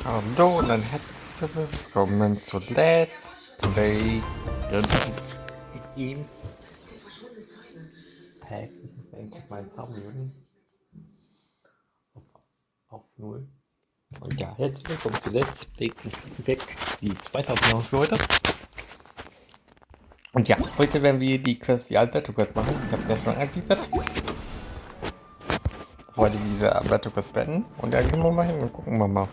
Hallo und ein herzlich willkommen zu Let's Play Game. Pack. Ich muss eigentlich meinen Zaum lösen. Auf 0. Und ja, herzlich willkommen zu Let's Play Weg, die zweite Aufnahme für heute. Und ja, heute werden wir die Quest die albedo Quest machen. Ich habe es ja schon angeteasert. Wollte diese albedo Quest beenden. Und ja, gehen wir mal hin und gucken wir mal.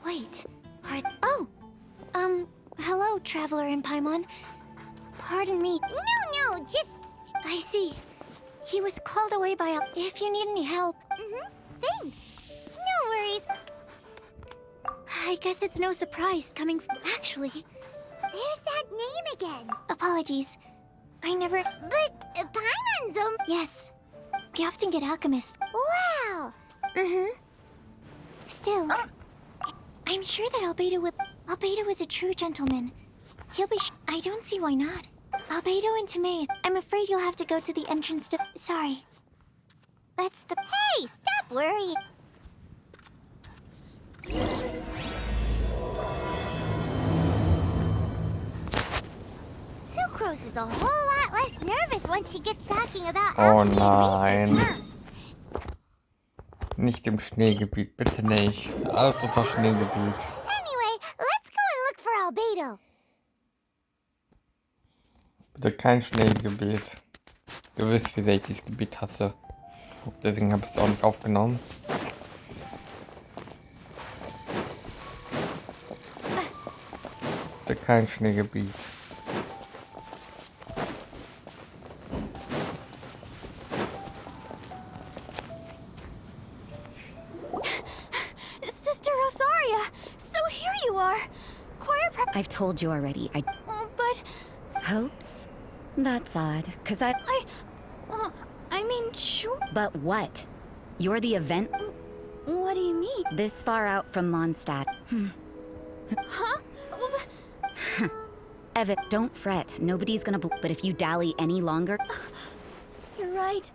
Wait, hello, traveler in Paimon. Pardon me. No, just... I see. He was called away by If you need any help... Thanks. No worries. I guess it's no surprise coming Actually... There's that name again. Apologies. I never... But... Paimon's Yes. We often get alchemists. Wow. Still... I'm sure that Albedo is a true gentleman. He'll be I don't see why not. Albedo and Tomei, I'm afraid you'll have to go to the entrance to... Sorry. That's the... Hey, stop worrying! Sucrose is a whole lot less nervous when she gets talking about alchemy and research, huh? Nicht im Schneegebiet, bitte nicht. Alles unter Schneegebiet. Anyway, let's go and look for Albedo. Bitte kein Schneegebiet. Du wisst, wie sehr ich dieses Gebiet hasse. Deswegen habe ich es auch nicht aufgenommen. Bitte kein Schneegebiet. I've told you already. But... Hopes? That's odd, cause I mean, sure... But what? You're the event? What do you mean? This far out from Mondstadt. Huh? Well, Evan, don't fret. Nobody's gonna but if you dally any longer... You're right.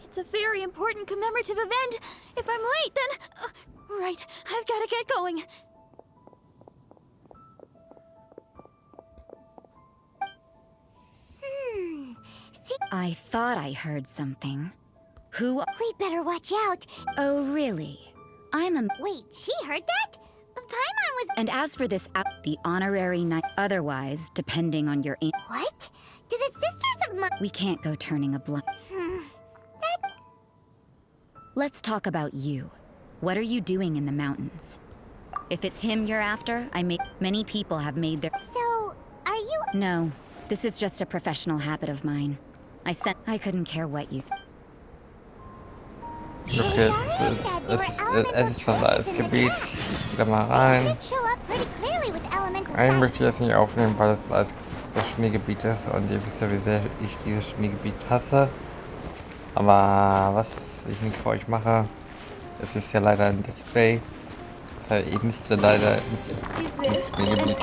It's a very important commemorative event. If I'm late, then... right, I've gotta get going. I thought I heard something. Who? We better watch out. Oh, really? I'm a... Wait, she heard that? Paimon was... And as for this the honorary knight... Otherwise, depending on your... What? Do the Sisters of We can't go turning a blind... Let's talk about you. What are you doing in the mountains? If it's him you're after, many people have made their... So, are you... No, this is just a professional habit of mine. I couldn't care what you... Okay, es ist das als Gebiet. Wieder mal rein. Einen möchte ich jetzt nicht aufnehmen, weil es als das Schneegebiet ist und ihr wisst ja, wie sehr ich dieses Schneegebiet hasse. Aber was ich nicht für euch mache, es ist ja leider ein Display. Das heißt, ihr müsst leider ins Schneegebiet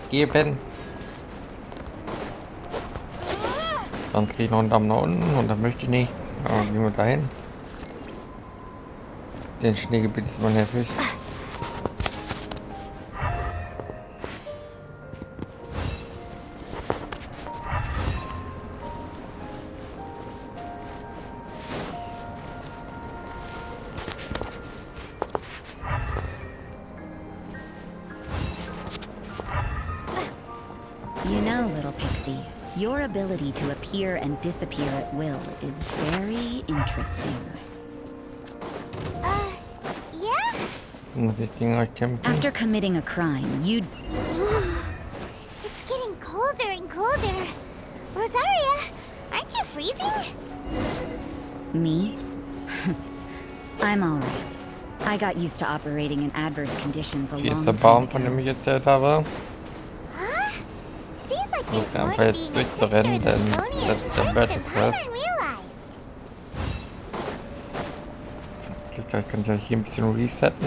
geben. Sonst kriege ich noch einen Daumen nach unten und dann möchte ich nicht. Aber gehen wir dahin. Den Schneegebiet ist immer nervig. You know, little pixie, your ability to appear and disappear at will is very interesting. Yeah? Muss ich gegen euch kämpfen? After committing a crime, you'd... It's getting colder and colder. Rosaria, aren't you freezing? Me? I'm alright. I got used to operating in adverse conditions a Hier ist long der time Baum, von ago. dem ich erzählt habe. Huh? Seems like Ich there's more einfach to jetzt being a durchzurennen, sister denn than Tony das and ist der Friends Battle than Quest. Paimon realized. Möglichkeit könnt ihr hier ein bisschen resetten.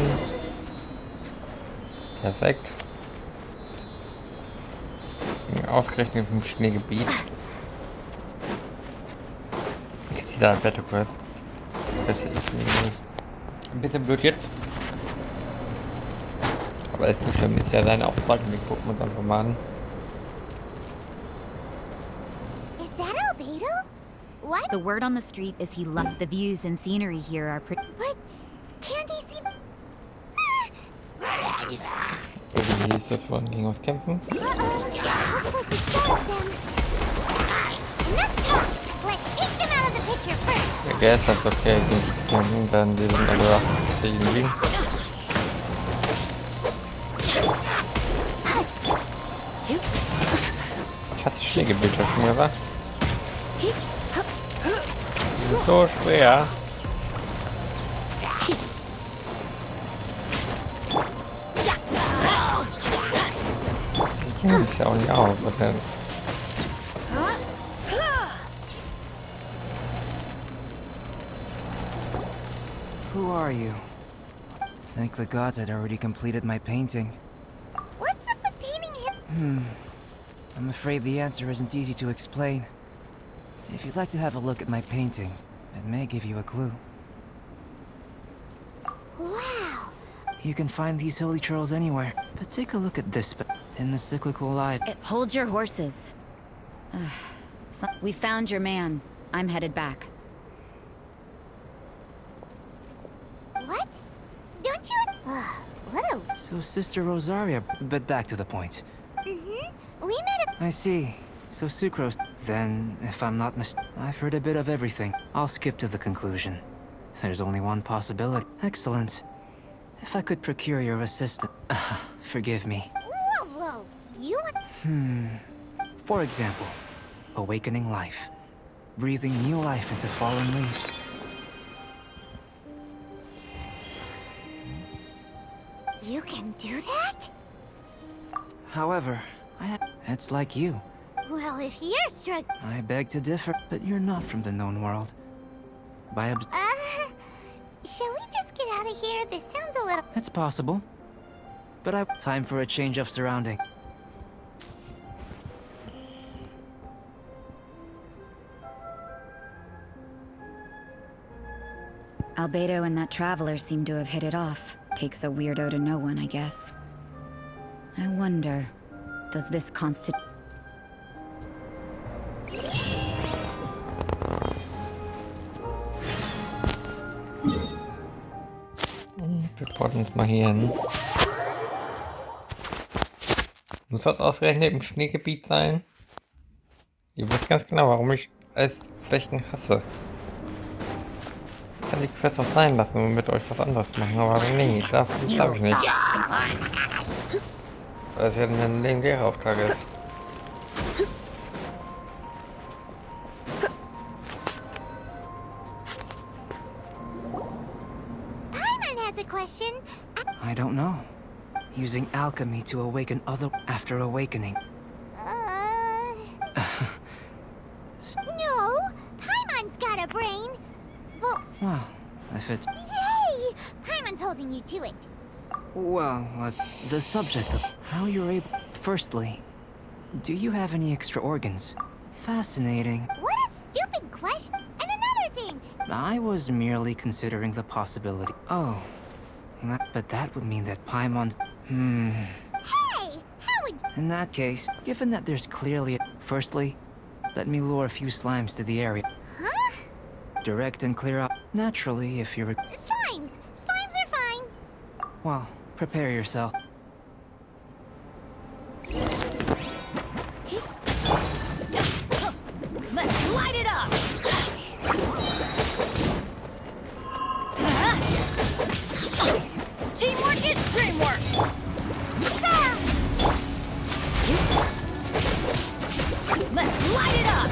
Perfekt. Ausgerechnet im Schneegebiet. Ich ziehe da ein Battle Quest. Das ist ein bisschen blöd jetzt. Aber ist nicht schlimm, ist ja sein Auftrag und wir gucken uns einfach mal an. Is that albedo? What? The word on the street is he loved the views and scenery here are pretty. But can't he see? Irgendwie hieß das, wollen gegen uns kämpfen. Looks like we started them. Enough talk. Let's take them out of the picture first. Der Gas ist okay, gegen die zu kämpfen, dann die sind alle 80 irgendwie. Krasse Schneegebiete schon mal was. So schwer. Die kennen sich ja auch nicht aus, oder? Who are you? Thank the gods I'd already completed my painting. What's up with painting him? I'm afraid the answer isn't easy to explain. If you'd like to have a look at my painting, it may give you a clue. Wow. You can find these hilly trails anywhere, but take a look at this in the cyclical eye. Hold your horses. We found your man. I'm headed back. What? Don't you? What a... So Sister Rosaria, but back to the point. We met a... I see. So Sucrose. Then, if I'm not I've heard a bit of everything. I'll skip to the conclusion. There's only one possibility. Excellent. If I could procure your assistance. Forgive me. Whoa. You want... For example, awakening life. Breathing new life into fallen leaves. You can do that? However, it's like you. Well, if you're struggling... I beg to differ, but you're not from the known world. By Shall we just get out of here? This sounds a little... It's possible. But time for a change of surrounding. Albedo and that traveler seem to have hit it off. Takes a weirdo to know one, I guess. I wonder, does this constitute... Wir porten uns mal hier hin. Muss das ausgerechnet im Schneegebiet sein? Ihr wisst ganz genau, warum ich Eisflächen hasse. Ich kann die Quest auch sein lassen und mit euch was anderes machen, aber nee, das darf ich nicht. Weil es ja ein legendärer Auftrag ist. Paimon has a question. I don't know. Using alchemy to awaken other after awakening. No! Paimon's got a brain! But... Well, if it's... Yay! Paimon's holding you to it. Well, the subject of how you're able... Firstly, do you have any extra organs? Fascinating. What a stupid question! And another thing! I was merely considering the possibility. Oh. But that would mean that Paimon's... Hey! How would... In that case, given that there's clearly... Firstly, let me lure a few slimes to the area. Huh? Direct and clear up. Naturally, if you're... Slimes! Slimes are fine! Well, prepare yourself. Let's light it up! Teamwork is dreamwork! Let's light it up!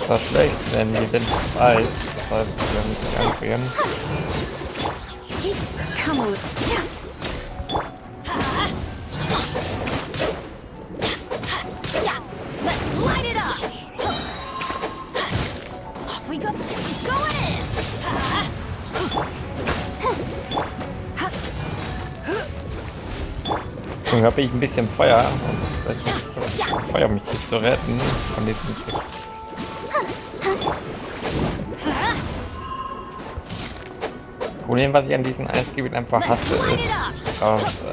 Das ist schlecht, wenn die sind Eis. Das heißt, wir müssen nicht anfrieren. Come on. Nun habe ich ein bisschen Feuer und vielleicht Feuer mich jetzt zu retten von diesem Trick. Problem, was ich an diesem Eisgebiet einfach hasse, ist, dass,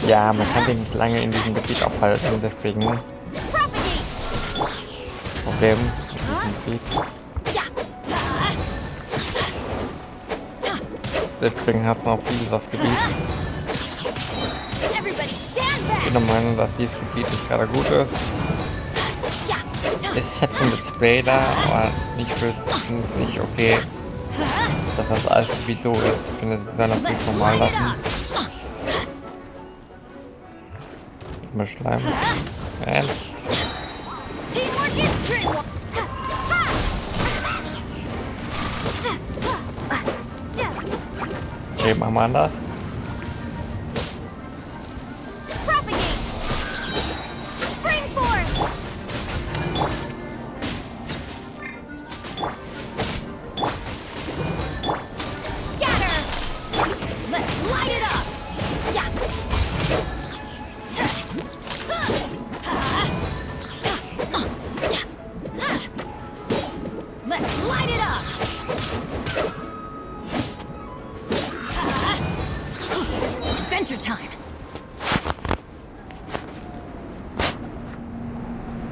ja, man kann sich nicht lange in diesem Gebiet aufhalten, deswegen Problem mit diesem Gebiet. Deswegen hat man auch viel das Gebiet. Ich bin der Meinung, dass dieses Gebiet nicht gerade gut ist. Es ist jetzt ein Let's Play da, aber nicht für nicht okay, dass das Eisgebiet so ist. Ich finde, es soll das nicht normal lassen. Mal Schleim. Okay, machen wir anders.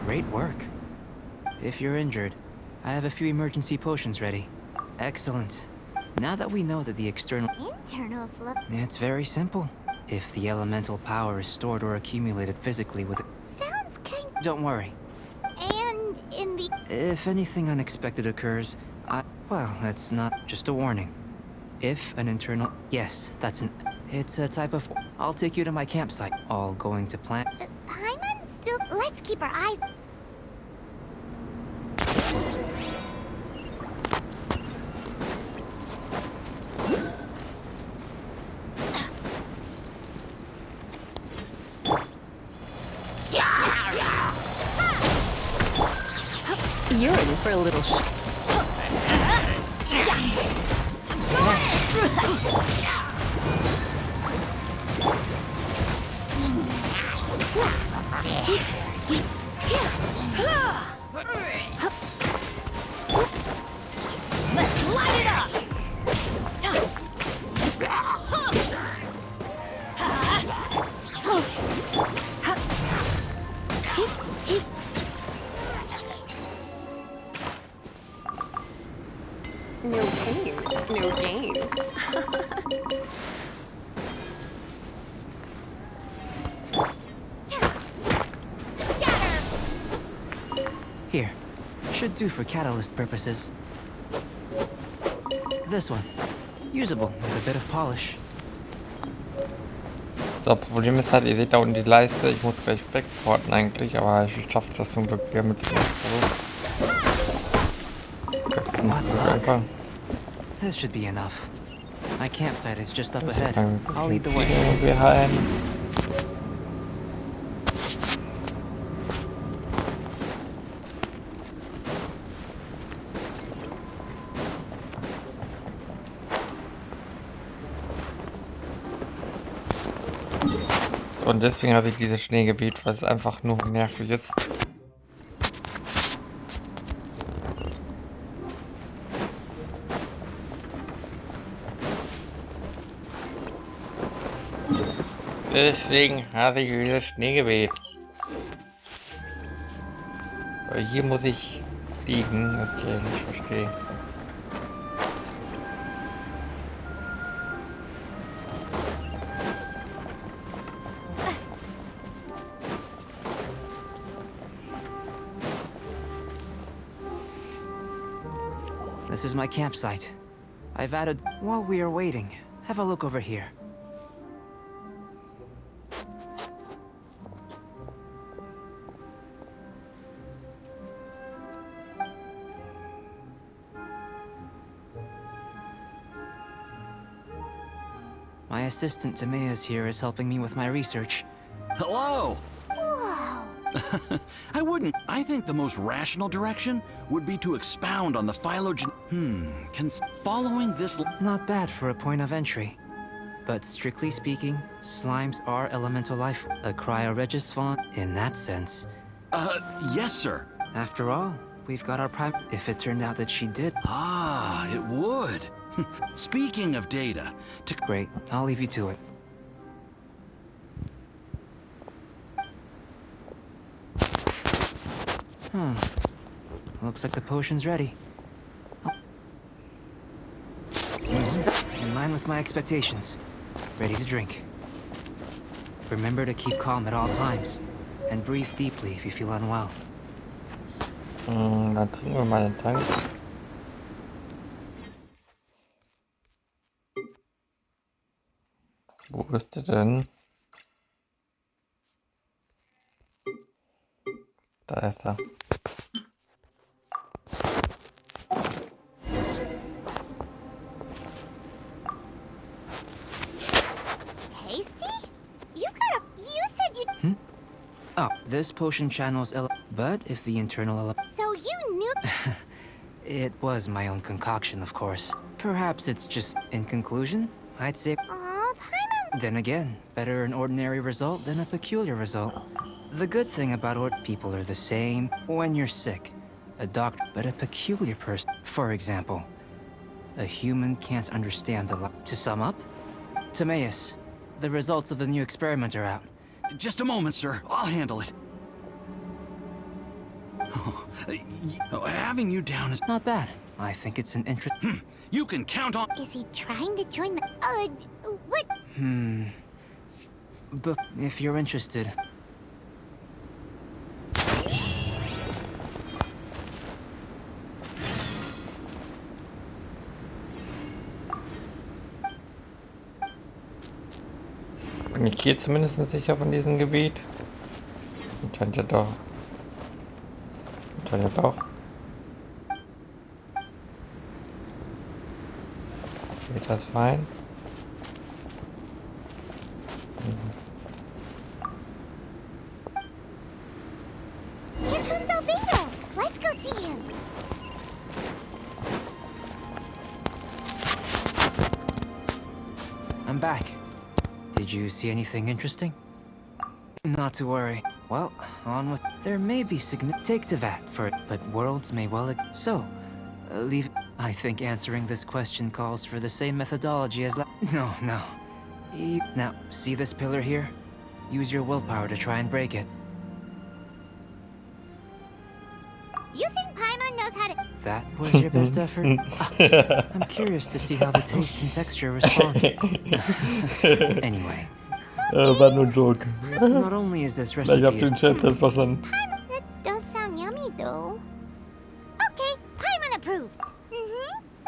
Great work. If you're injured, I have a few emergency potions ready. Excellent. Now that we know that the external... Internal flip. It's very simple. If the elemental power is stored or accumulated physically with it... Sounds kind. Don't worry. And in the. If anything unexpected occurs, well, that's not just a warning. If an internal... Yes, that's an... It's a type of... I'll take you to my campsite. All going to plan... Paimon still. Let's keep our eyes. You're in for a little Let's light it up. no pain, no gain. Here. Should do for catalyst purposes. This one. Usable with a bit of polish. So, Problem ist halt, ihr seht da unten die Leiste. Ich muss gleich wegporten eigentlich, aber ich schaffe das zum Glück hier mit dem Das ist nicht einfach. This should be enough. My campsite is just up ahead. I'll lead the way. Behind. Und deswegen habe ich dieses Schneegebiet, weil es einfach nur nervig ist. Deswegen habe ich dieses Schneegebiet. Weil hier muss ich liegen. Okay, ich verstehe. This is my campsite. I've added... While we are waiting, have a look over here. My assistant Timaeus here is helping me with my research. Hello! Whoa. I think the most rational direction would be to expound on the phylogen... following this... Not bad for a point of entry. But strictly speaking, slimes are elemental life. A cryoregis fawn, in that sense. Yes, sir. After all, we've got our prime. If it turned out that she did. Ah, it would. Speaking of data, Great, I'll leave you to it. Looks like the potion's ready. In line with my expectations. Ready to drink. Remember to keep calm at all times. And breathe deeply if you feel unwell. Dann trinken wir mal den Tank. Wo ist der denn? Da ist er. Tasty? You said you... Oh, this potion channels but if the internal So you knew... It was my own concoction, of course. Perhaps it's just, in conclusion, I'd say... Aw, Paimon... Then again, better an ordinary result than a peculiar result. The good thing about people are the same when you're sick. A doctor, but a peculiar person. For example, a human can't understand the To sum up, Timaeus, the results of the new experiment are out. just a moment, sir. I'll handle it. Having you down is... Not bad. I think it's an interest. You can count on... Is he trying to join the... what? But if you're interested... Bin ich hier zumindest sicher von diesem Gebiet? Anscheinend ja doch. Anscheinend ja doch. Geht das fein? Here comes Albedo. Let's go see him. I'm back. Did you see anything interesting? Not to worry. Well, on with... There may be take to that for it, but worlds may well... So, leave... I think answering this question calls for the same methodology as No. Now, see this pillar here? Use your willpower to try and break it. You think Paimon knows how to... That was your best effort? I'm curious to see how the taste and texture respond. Anyway. War nur ein Joke. Not only is this Ich recipe... hab den Chat das verstanden. That does sound yummy, though. Okay, Paimon approves.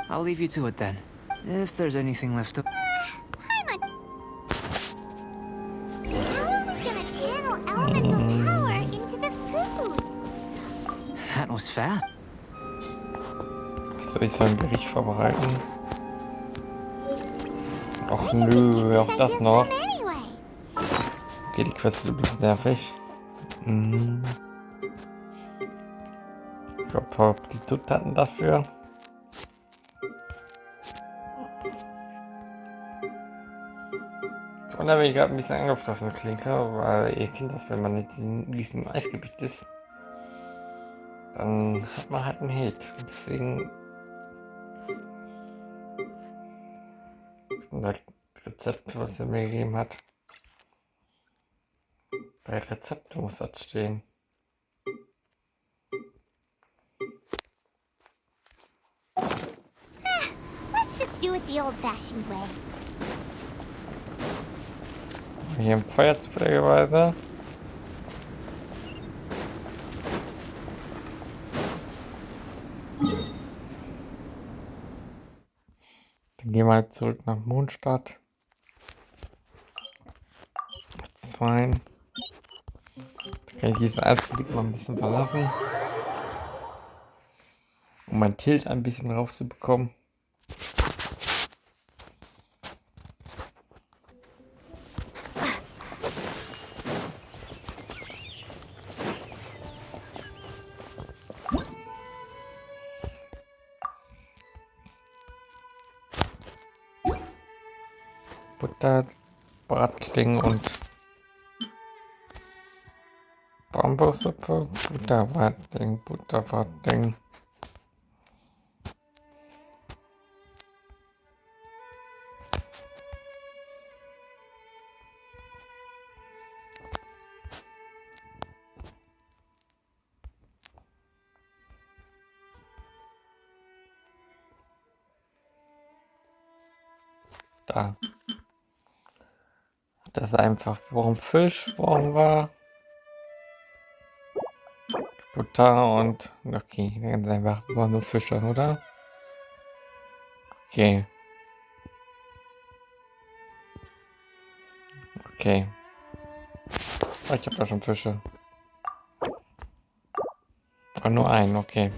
I'll leave you to it then. If there's anything left to... Paimon! How are we gonna channel elemental power into the food? That was fast. Soll ich so ein Gericht vorbereiten? Och nö, auch das noch. Anyway. Okay, die Quest ist ein bisschen nervig. Ich glaube, die Zutaten dafür. Und da bin ich gerade ein bisschen angefressen, Klinker, weil ihr kennt das, wenn man nicht in diesem Eisgebiet ist, dann hat man halt einen Hate. Und deswegen das Rezept, was er mir gegeben hat. Bei Rezepte muss das stehen. Let's just do it the old-fashioned way. Hier im Feuer zufälligerweise. Dann gehen wir halt zurück nach Mondstadt. Jetzt rein. Dann kann ich dieses Eisgebiet mal ein bisschen verlassen. Um mein Tilt ein bisschen rauszubekommen. Butter, Bratklingen und Bambussuppe, Butterbratling, Butterbratling. Da. Das ist einfach. Warum Fisch? Warum war Butter und. Okay, ganz einfach. War nur Fische, oder? Okay. Okay. Oh, ich habe da schon Fische. Aber nur einen, okay.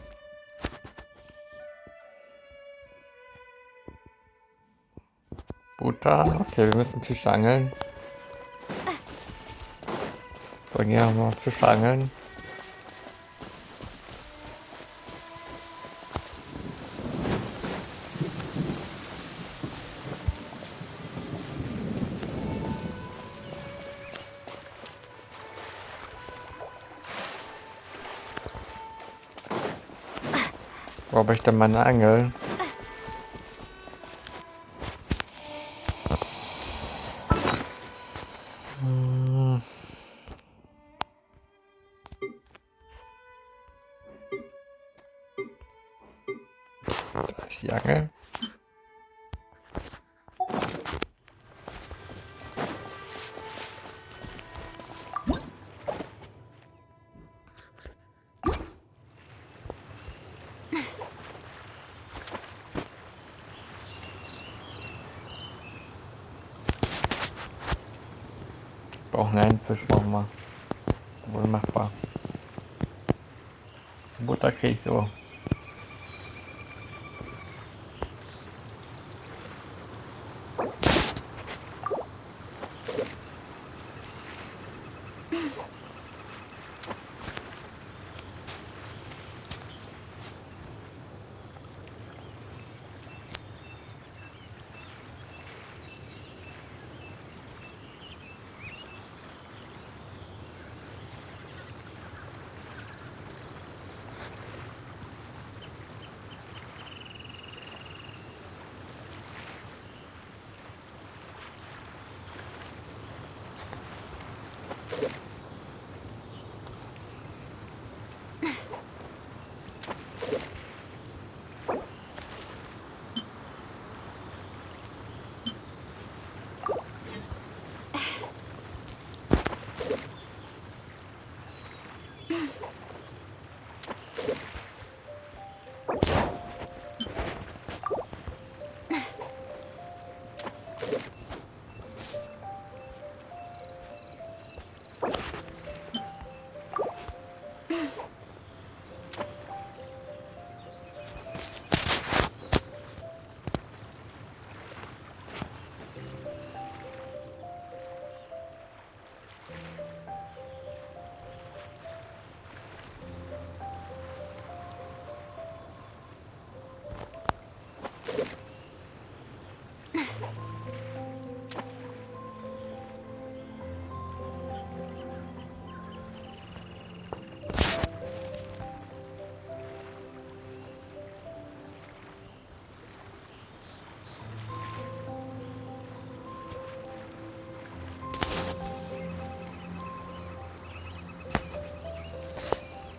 Butter. Okay, wir müssen Fische angeln. So, gehen wir mal Fische angeln. Wo habe ich denn meine Angel? Da ist die Angel. Brauchen einen Fisch, brauchen wir. Wohl machbar. Butter krieg ich so.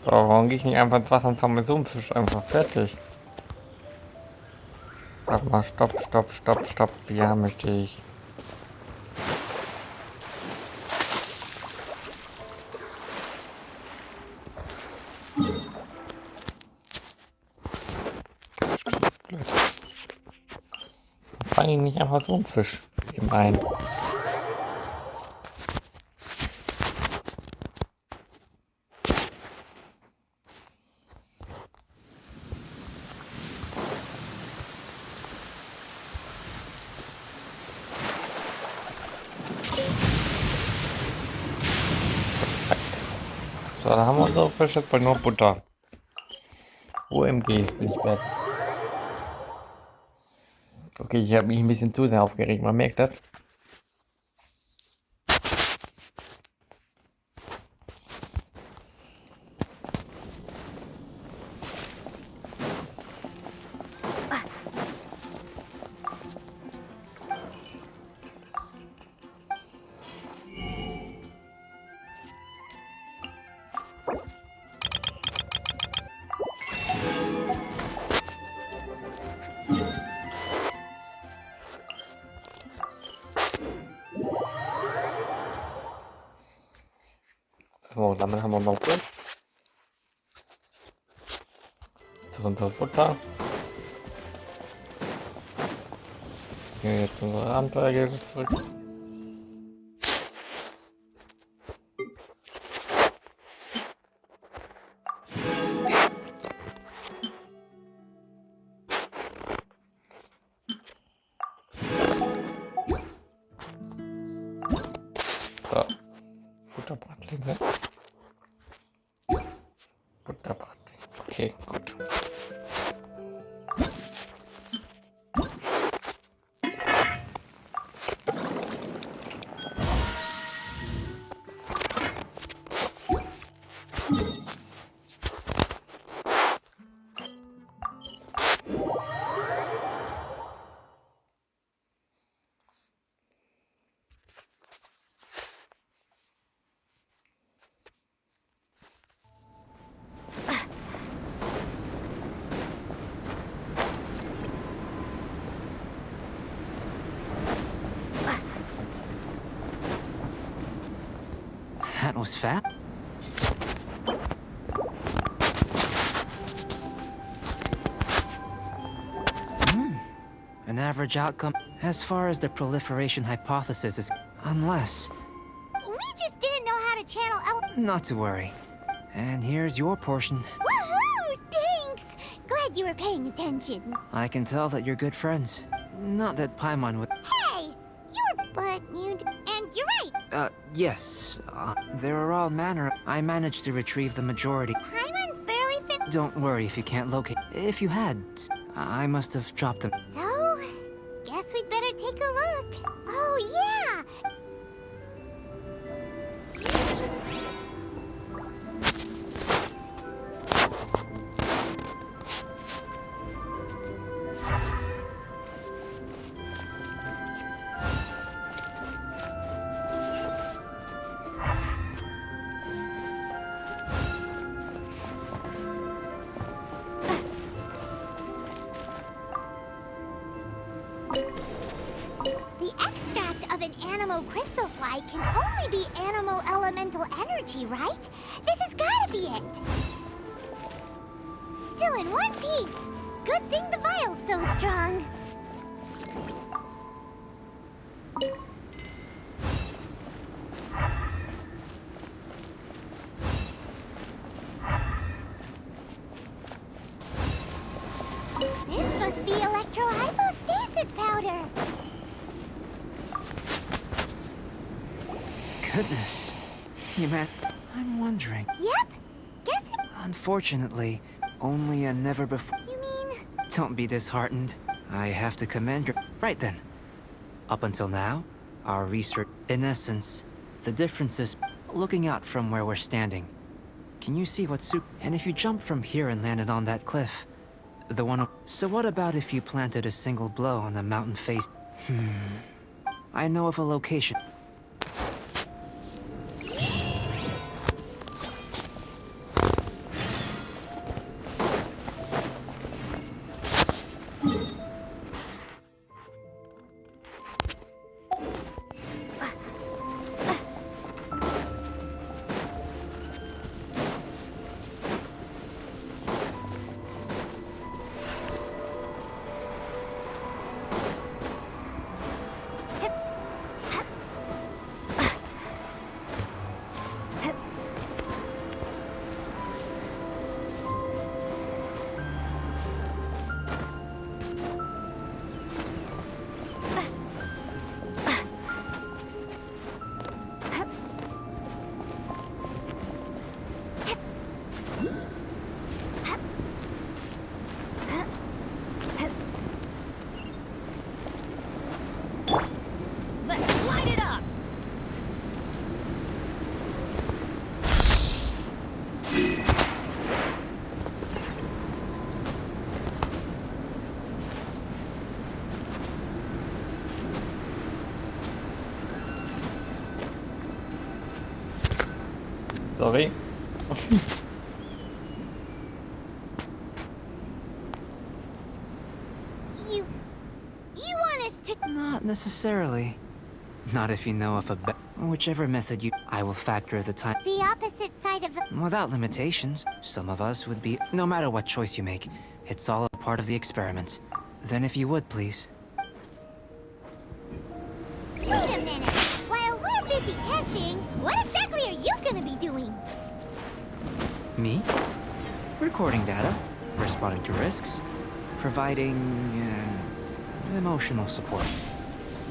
So, warum gehe ich nicht einfach ins Wasser und fange mit so einem Fisch einfach fertig? Warte mal, stopp, stopp, stopp, stopp. Ja, möchte ich. Blöd. Fange ich nicht einfach so einen Fisch im ein. So, da haben wir unsere Fische, jetzt nur Butter. OMG, bin ich bad. Okay, ich habe mich ein bisschen zu sehr aufgeregt, man merkt das. So, damit haben wir noch das. Unsere Butter. Gehen jetzt unsere Abenteuer zurück. So, Butterbratling, ne? Butterbratling. Okay, gut. That was fat. An average outcome as far as the proliferation hypothesis is, unless... We just didn't know how to channel Not to worry. And here's your portion. Woohoo! Thanks! Glad you were paying attention. I can tell that you're good friends. Not that Paimon would... Hey! But you... And you're right! Yes. There are all manner... I managed to retrieve the majority. Paimon's barely fit... Don't worry if you can't locate... If you had... I must have dropped them. So... Guess we'd better take a look. Oh, yeah! The extract of an animo crystal fly can only be animo elemental energy, right? This has gotta be it! Still in one piece! Good thing the vial's so strong! This must be electrohypostasis powder! Goodness. You meant... I'm wondering. Yep! Guess it... Unfortunately, only a never before... You mean... Don't be disheartened. I have to commend your... Right then. Up until now, our research... In essence, the difference is looking out from where we're standing. Can you see what's... And if you jumped from here and landed on that cliff, the one... So what about if you planted a single blow on the mountain face? I know of a location. Sorry. You want us to... Not necessarily. Not if you know of a whichever method you... I will factor the time. The opposite side of the... Without limitations, some of us would be... No matter what choice you make, it's all a part of the experiment. Then if you would, please. Wait a minute! While we're busy testing, what exactly are you gonna be doing? Me? Recording data, responding to risks, providing... emotional support.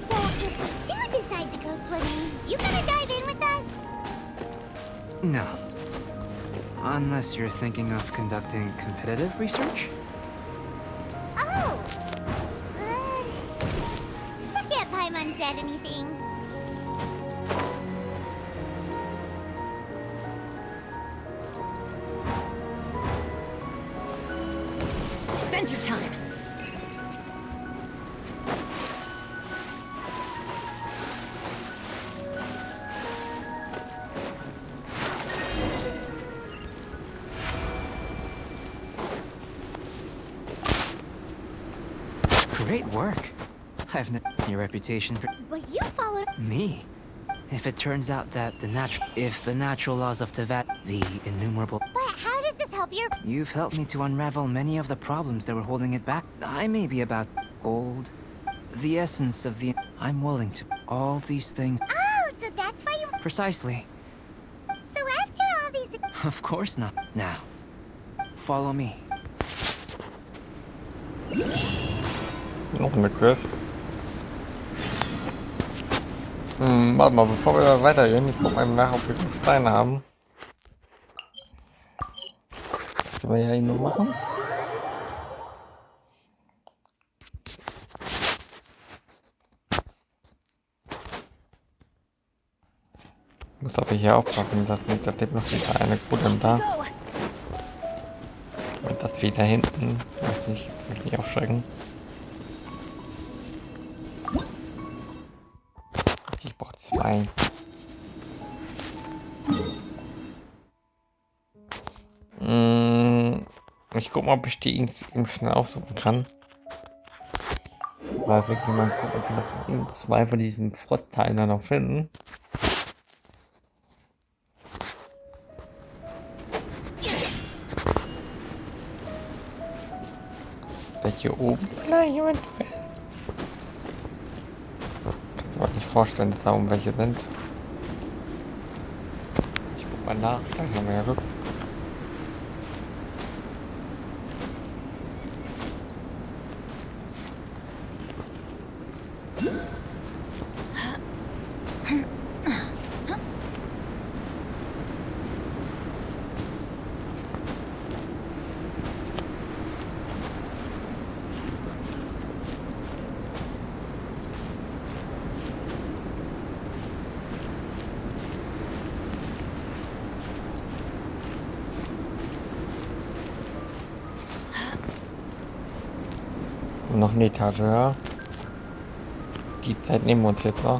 So, if we do decide to go swimming, you gonna dive in with us? No. Unless you're thinking of conducting competitive research? Oh! Forget Paimon said anything. Adventure time! Great work. I've your reputation for But you followed... me. If it turns out that the natural laws of Tevat, the innumerable... But how does this help your... You've helped me to unravel many of the problems that were holding it back. I may be about gold, the essence of the... I'm willing to... All these things... Oh, so that's why you... Precisely. So after all these... Of course not. Now, follow me. Noch eine Quest. Warte mal, bevor wir da weitergehen, ich guck mal nach, ob wir den Stein haben. Das können wir ja eben nur machen. Muss aber hier aufpassen, dass nicht, da lebt noch dieser eine Bruder da. Und das wieder hinten. Möchte ich nicht aufschrecken. Okay, ich brauche 2. Ich guck mal, ob ich die eben schnell aufsuchen kann. Weil wir gehen mal gucken, ob wir noch 2 von diesen Frostteilen dann noch finden. Hier oben vielleicht jemand. Kannst du mir nicht vorstellen, dass da oben welche sind. Ich guck mal nach, vielleicht haben wir ja Glück. Noch eine Etage höher. Die Zeit nehmen wir uns jetzt noch.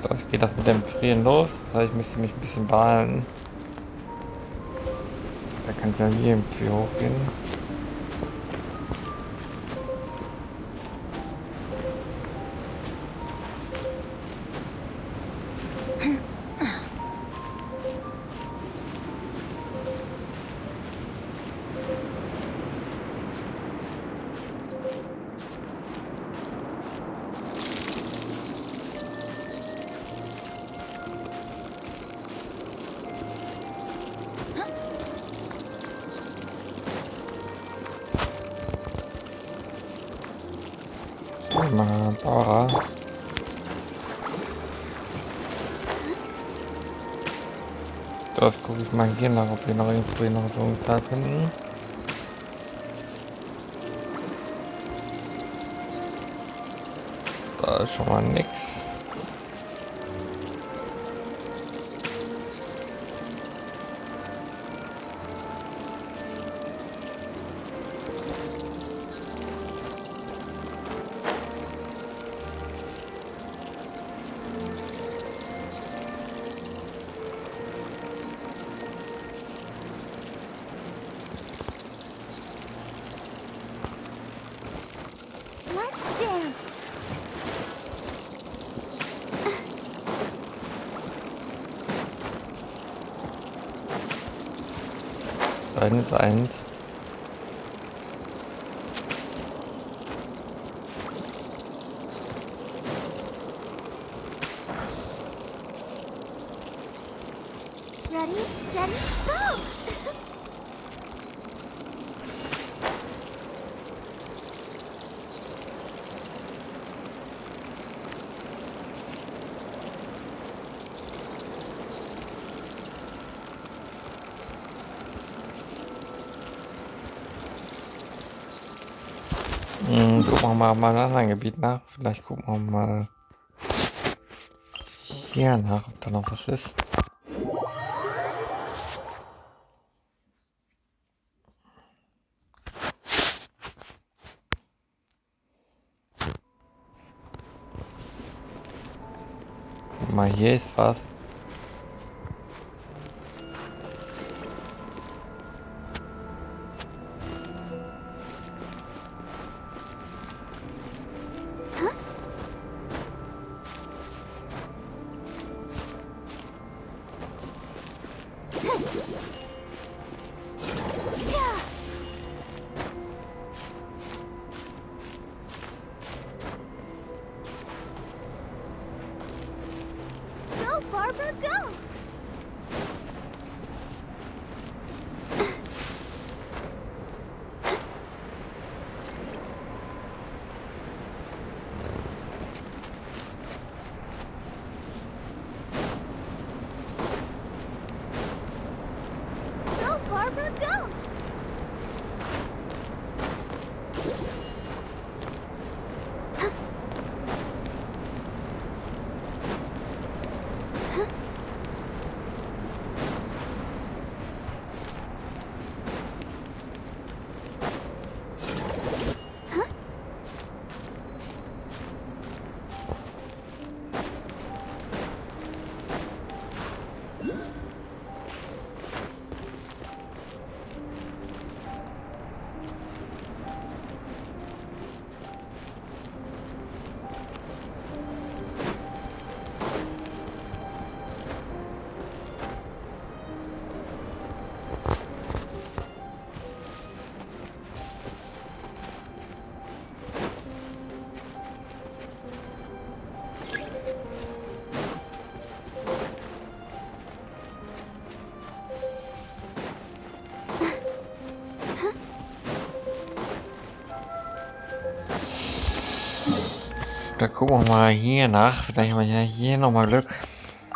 So, jetzt geht das mit dem Frieren los. Das heißt, ich müsste mich ein bisschen beeilen. Da kann ich ja hier im Tür hochgehen. Mal Bauer. Das gucke ich mal hier nach, ob wir noch irgendwo noch so eine Zahl finden. Da ist schon mal nix. 1-1. Ready, steady, go! Gucken wir mal in einem anderen Gebiet nach. Vielleicht gucken wir mal hier nach, ob da noch was ist. Guck mal, hier ist was. Go, Barbara, go! Go, Barbara, go! Da gucken wir mal hier nach. Vielleicht haben wir ja hier nochmal Glück.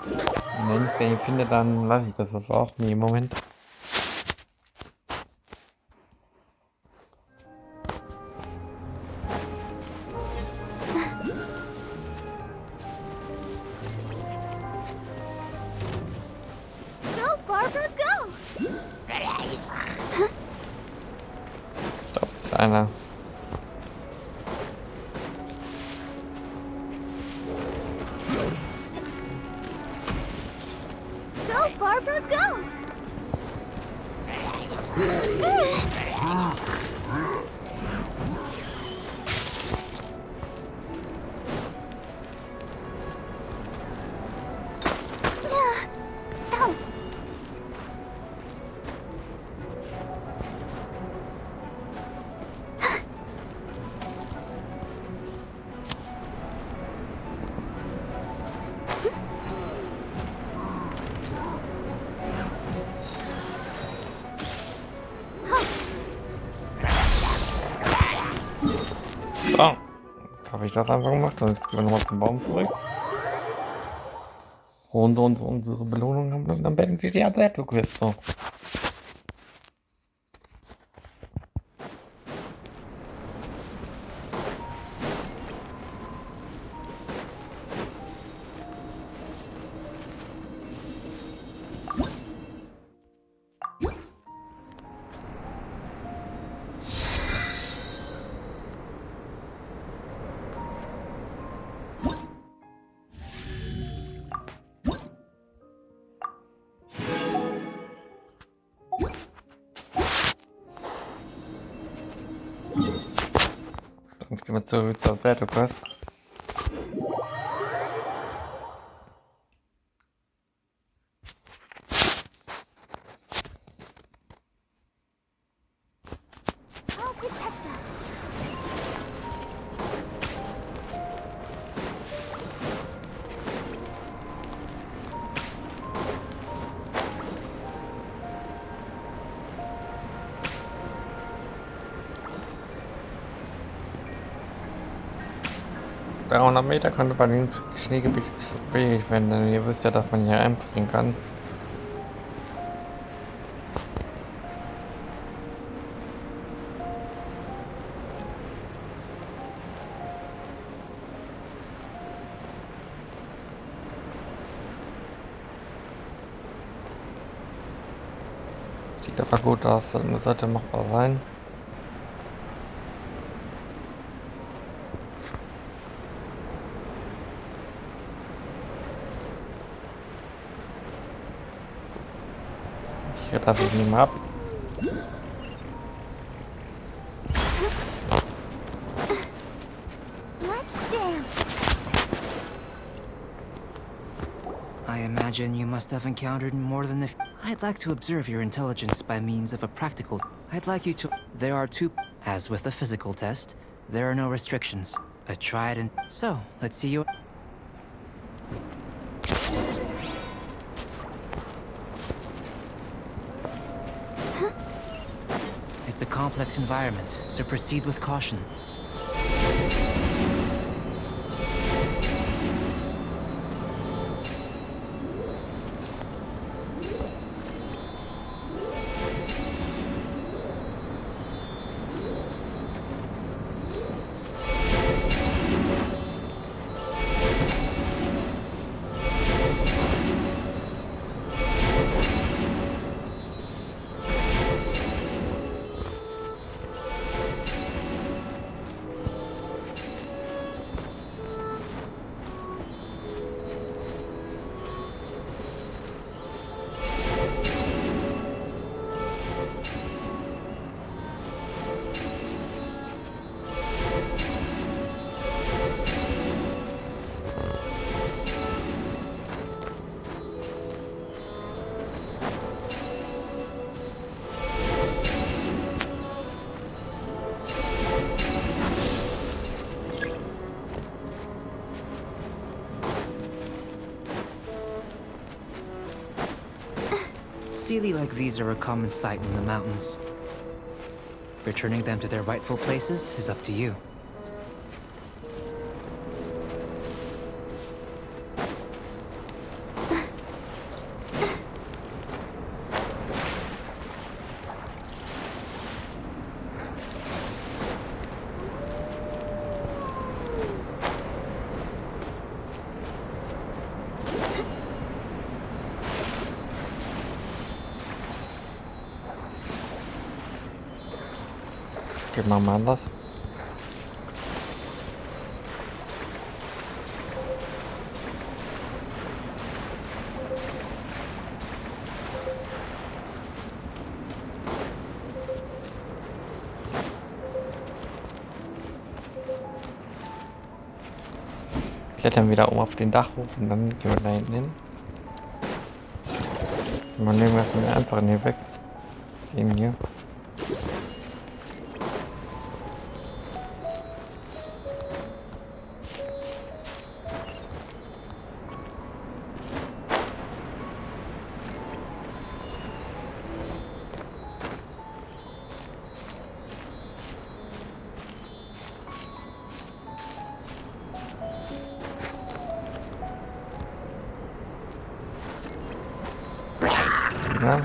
Und wenn ich den finde, dann lasse ich das auch. Nee, Moment. Go, Barbara, go! Da ist einer. Go, Barbara, go! Ow! So. Habe ich das einfach gemacht und jetzt gehen wir nochmal zum Baum zurück. Und unsere Belohnung haben und dann beenden wir die Albedo-Quest noch. Jetzt gehen wir zurück zur Albedo-Quest. 300 Meter könnte bei dem Schneegebiet schwierig werden, denn ihr wisst ja, dass man hier einfrieren kann. Sieht aber gut aus, das sollte machbar sein. Hier darf ich nicht mehr ab. Let's dance. I imagine you must have encountered more than I'd like to observe your intelligence by means of a practical. I'd like you to. There are two. As with the physical test, there are no restrictions. I tried and. So, let's see you. It's a complex environment, so proceed with caution. Sealy like these are a common sight in the mountains. Returning them to their rightful places is up to you. Gehen wir mal anders. Klettern wieder oben auf den Dachhof und dann gehen wir da hinten hin. Man nehmen wir von einfach hier weg. Den hier. Ja.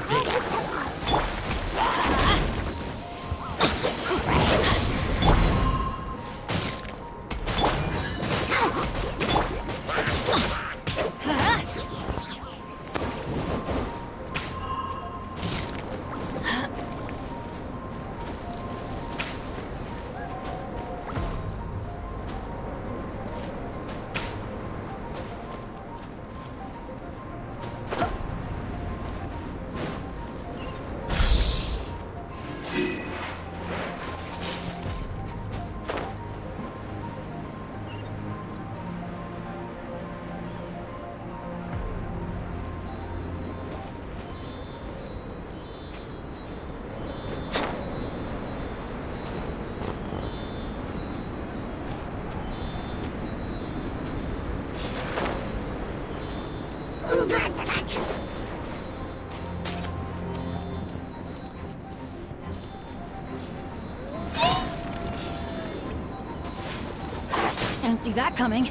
Didn't see that coming.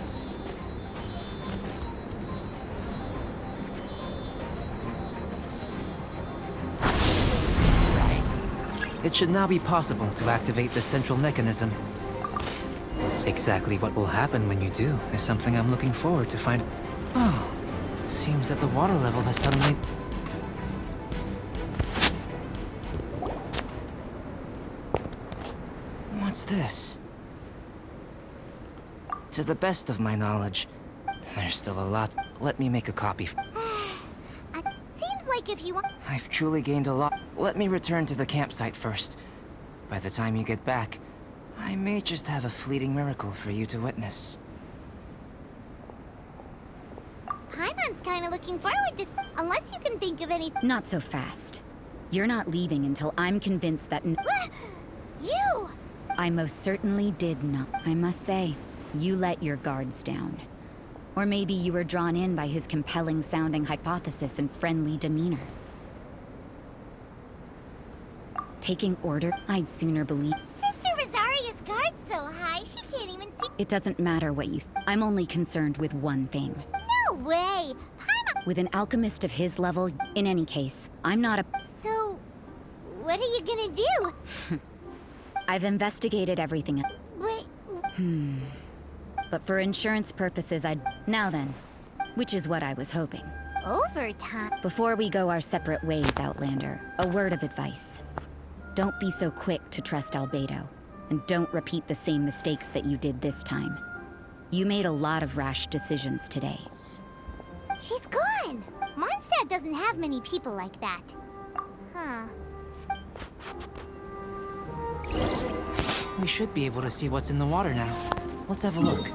It should now be possible to activate the central mechanism. Exactly what will happen when you do is something I'm looking forward to find. Oh, seems that the water level has suddenly... What's this? To the best of my knowledge, there's still a lot. Let me make a copy. Seems like if you want. I've truly gained a lot. Let me return to the campsite first. By the time you get back, I may just have a fleeting miracle for you to witness. Paimon's kind of looking forward to. Unless you can think of any. Not so fast. You're not leaving until I'm convinced that You! I most certainly did not. I must say, you let your guards down. Or maybe you were drawn in by his compelling-sounding hypothesis and friendly demeanor. Taking order, I'd sooner believe... Sister Rosaria's guard's so high, she can't even see. It doesn't matter what you... I'm only concerned with one thing. No way! Paimon. With an alchemist of his level, in any case, I'm not a... So, what are you gonna do? I've investigated everything. But. But for insurance purposes, I'd... Now then, which is what I was hoping. Overtime. Before we go our separate ways, Outlander, a word of advice. Don't be so quick to trust Albedo, and don't repeat the same mistakes that you did this time. You made a lot of rash decisions today. She's gone! Mondstadt doesn't have many people like that. Huh. We should be able to see what's in the water now. Let's have a look.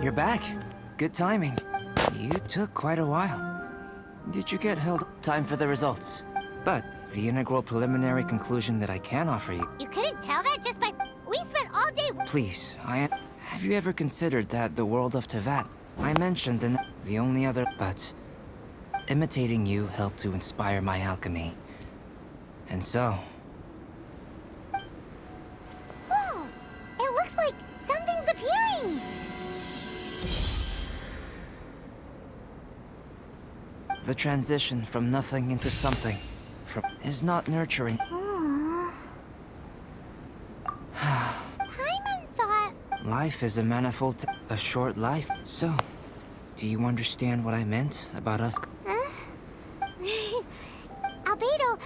You're back. Good timing. You took quite a while. Did you get held? Time for the results. But the integral preliminary conclusion that I can offer you... You couldn't tell that just by. We spent all day. Please, have you ever considered that the world of Tevat? I mentioned in the only other... But imitating you helped to inspire my alchemy. And so... Whoa! It looks like something's appearing! The transition from nothing into something is not nurturing. Paimon thought. Life is a manifold, a short life. So, do you understand what I meant about us? Albedo.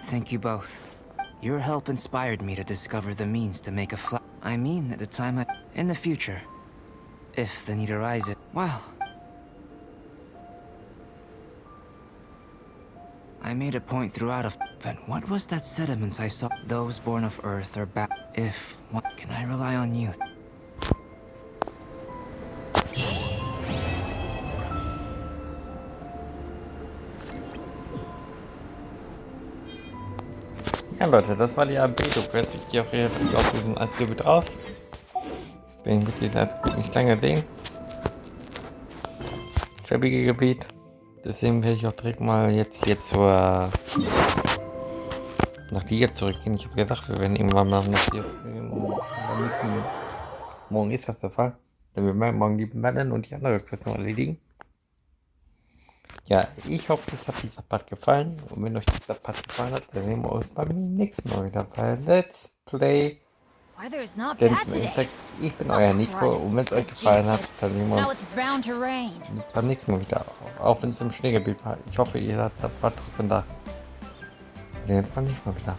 Thank you both. Your help inspired me to discover the means to make a I mean, at the time in the future, if the need arises. Well, I made a point throughout of. But what was that sediment I saw? Those born of Earth are back. If what can I rely on you? Ja Leute, das war die Albedo-Quest. Ich gehe auch hier aus diesem Eisgebiet raus. Den wird dieses Eisgebiet nicht lange sehen. Schäbige Gebiet. Deswegen werde ich auch direkt mal jetzt hier nach hier zurückgehen. Ich habe gesagt, wir werden irgendwann mal nach hier zurückgehen. Und morgen ist das der Fall. Dann werden wir morgen die Ballen und die andere Quest noch erledigen. Ja, ich hoffe, euch hat dieser Part gefallen. Und wenn euch dieser Part gefallen hat, dann sehen wir uns beim nächsten Mal wieder bei Let's Play. Denn im Endeffekt, ich bin euer Nico. Und wenn es euch gefallen hat, dann sehen wir uns beim nächsten Mal wieder. Auch wenn es im Schneegebiet war. Ich hoffe, ihr seid trotzdem da. Wir sehen uns beim nächsten Mal wieder.